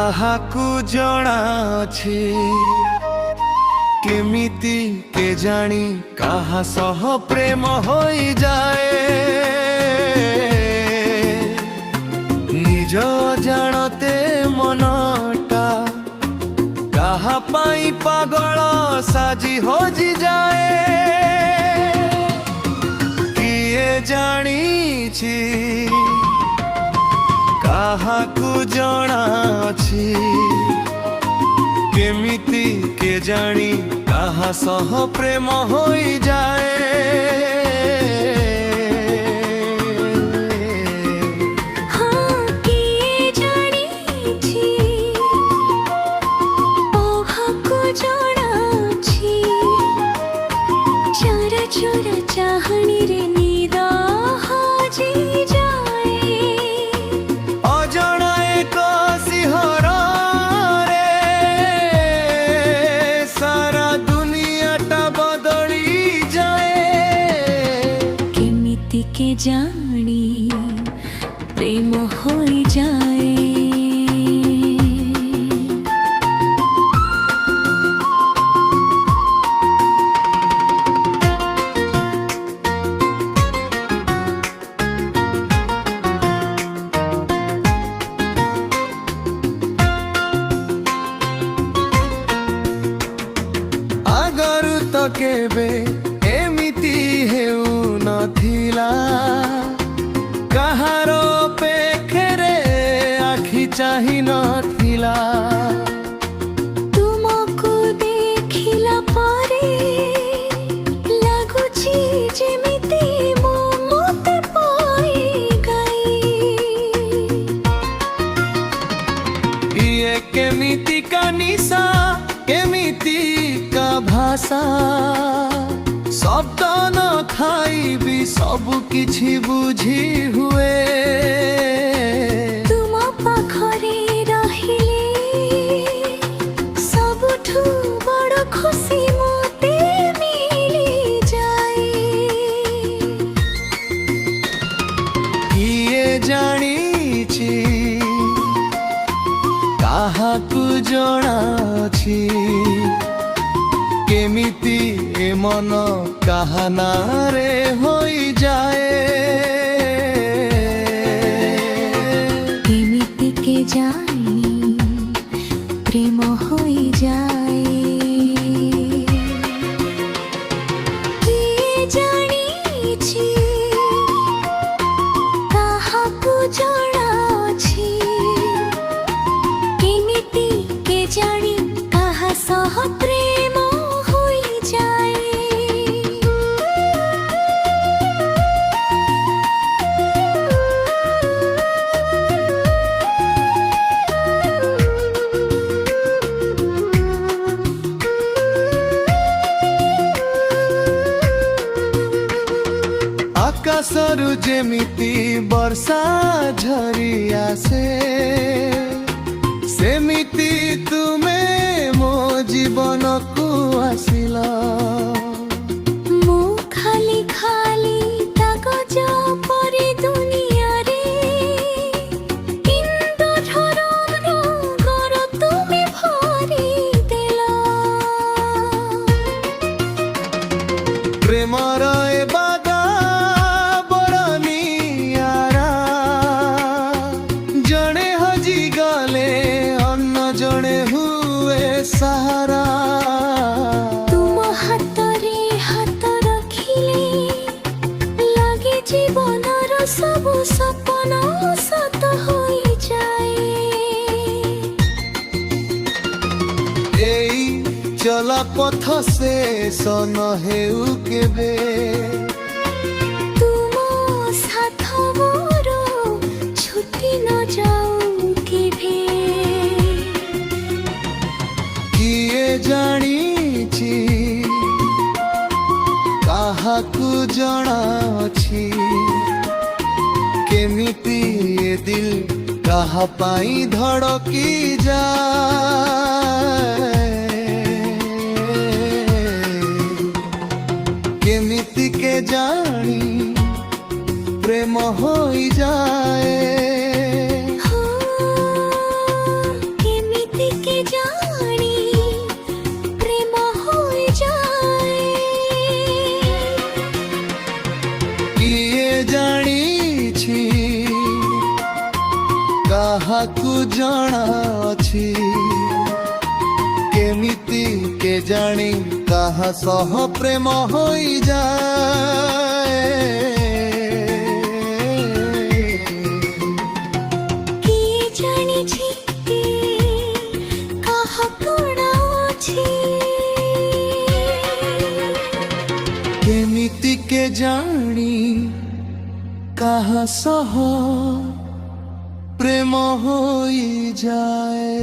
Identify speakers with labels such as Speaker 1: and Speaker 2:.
Speaker 1: କାହାକୁ ଜଣାଅଛି କେମିତି କେଜାଣି କାହା ସହ ପ୍ରେମ ହୋଇଯାଏ। ନିଜ ଜାଣତେ ମନଟା କାହା ପାଇଁ ପାଗଳ ସାଜି ହଜିଯାଏ। କିଏ ଜାଣିଛି କାହାକୁ ଜଣାଅଛି କେମିତି କେଜାଣି କାହା ସହ ପ୍ରେମ ହୋଇଯାଏ।
Speaker 2: चाहनी रे नीदा हाजी जाए
Speaker 1: अजणा एक सिंहर रे सारा दुनियाटा बदली जाए।
Speaker 2: केमिति के जानी प्रेम होई जाए।
Speaker 1: ତ କେବେ ଏମିତି ହେଉ ନଥିଲା କାହାର ଅପେକ୍ଷାରେ ଆଖି ଚାହିଁ ନଥିଲା।
Speaker 2: ତୁମକୁ ଦେଖିଲା ପରେ ଲାଗୁଛି ଯେମିତି ମୁଁ ମୋତେ ପାଇଗଲି।
Speaker 1: ଇଏ କେମିତିକା ନିଶା କେମିତିକା ଭାଷା ଶବ୍ଦ ନ ଥାଇ ବି ସବୁ କିଛି ବୁଝି ହୁଏ।
Speaker 2: ତୁମ ପାଖରେ ରହିଲେ ସବୁଠୁ ବଡ଼ ଖୁସି ମୋତେ ମିଳିଯାଏ।
Speaker 1: କିଏ ଜାଣିଛି କାହାକୁ ଜଣାଅଛି କେମିତି ଏ ମନ କାହା ନାଁରେ ହୋଇଯାଏ।
Speaker 2: କେମିତି କେଜାଣି ପ୍ରେମ ହୋଇଯାଏ। କିଏ ଜାଣିଛି କାହାକୁ ଜଣାଅଛି କେମିତି କେଜାଣି କାହା ସହ ପ୍ରେମ ହୋଇଯାଏ।
Speaker 1: ଆକାଶରୁ ଯେମିତି ବର୍ଷା ଝରି ଆସେ ସେମିତି ତୁମେ ମୋ ଜୀବନକୁ ଆସିଲ।
Speaker 2: ମୁଁ ଖାଲି ଖାଲି କାଗଜ ପରି ଦୁନିଆରେ ଇନ୍ଦ୍ରଧନୁର ଘର ତୁମେ ଭରିଦେଲ।
Speaker 1: ପ୍ରେମର ଏ ବାଗା ବଡ଼ ନିଆରା ଜଣେ ହଜିଗଲେ ଅନ୍ୟ ଜଣେ ହୁଏ ସାହାରା।
Speaker 2: ତୁମ ହାତରେ ହାତ ରଖିଲେ ଲାଗେ ଜୀବନର ସବୁ ସପନ ସତ ହୋଇଯାଏ।
Speaker 1: ଏଇ ଚଲା ପଥ ଶେଷ ନ ହେଉ କେବେ
Speaker 2: ତୁମ ସାଥ ମୋର ଛୁଟି ନ ଯାଉ କେବେ।
Speaker 1: କିଏ ଜାଣିଛି କାହାକୁ ଜଣାଅଛି କେମିତି ଏ ଦିଲ କାହା ପାଇଁ ଧଡ଼କି ଯାଏ। କେମିତି କେଜାଣି ପ୍ରେମ ହୋଇଯାଏ। କାହାକୁ ଜଣା ଅଛି କେମିତି କେଜାଣି କାହା ସହ ପ୍ରେମ ହୋଇଯାଏ
Speaker 2: କିଏ ଜାଣିଛି କାହା କଣ ଅଛି
Speaker 1: କେମିତି କେଜାଣି କାହା ସହ ପ୍ରେମ ହୋଇଯାଏ।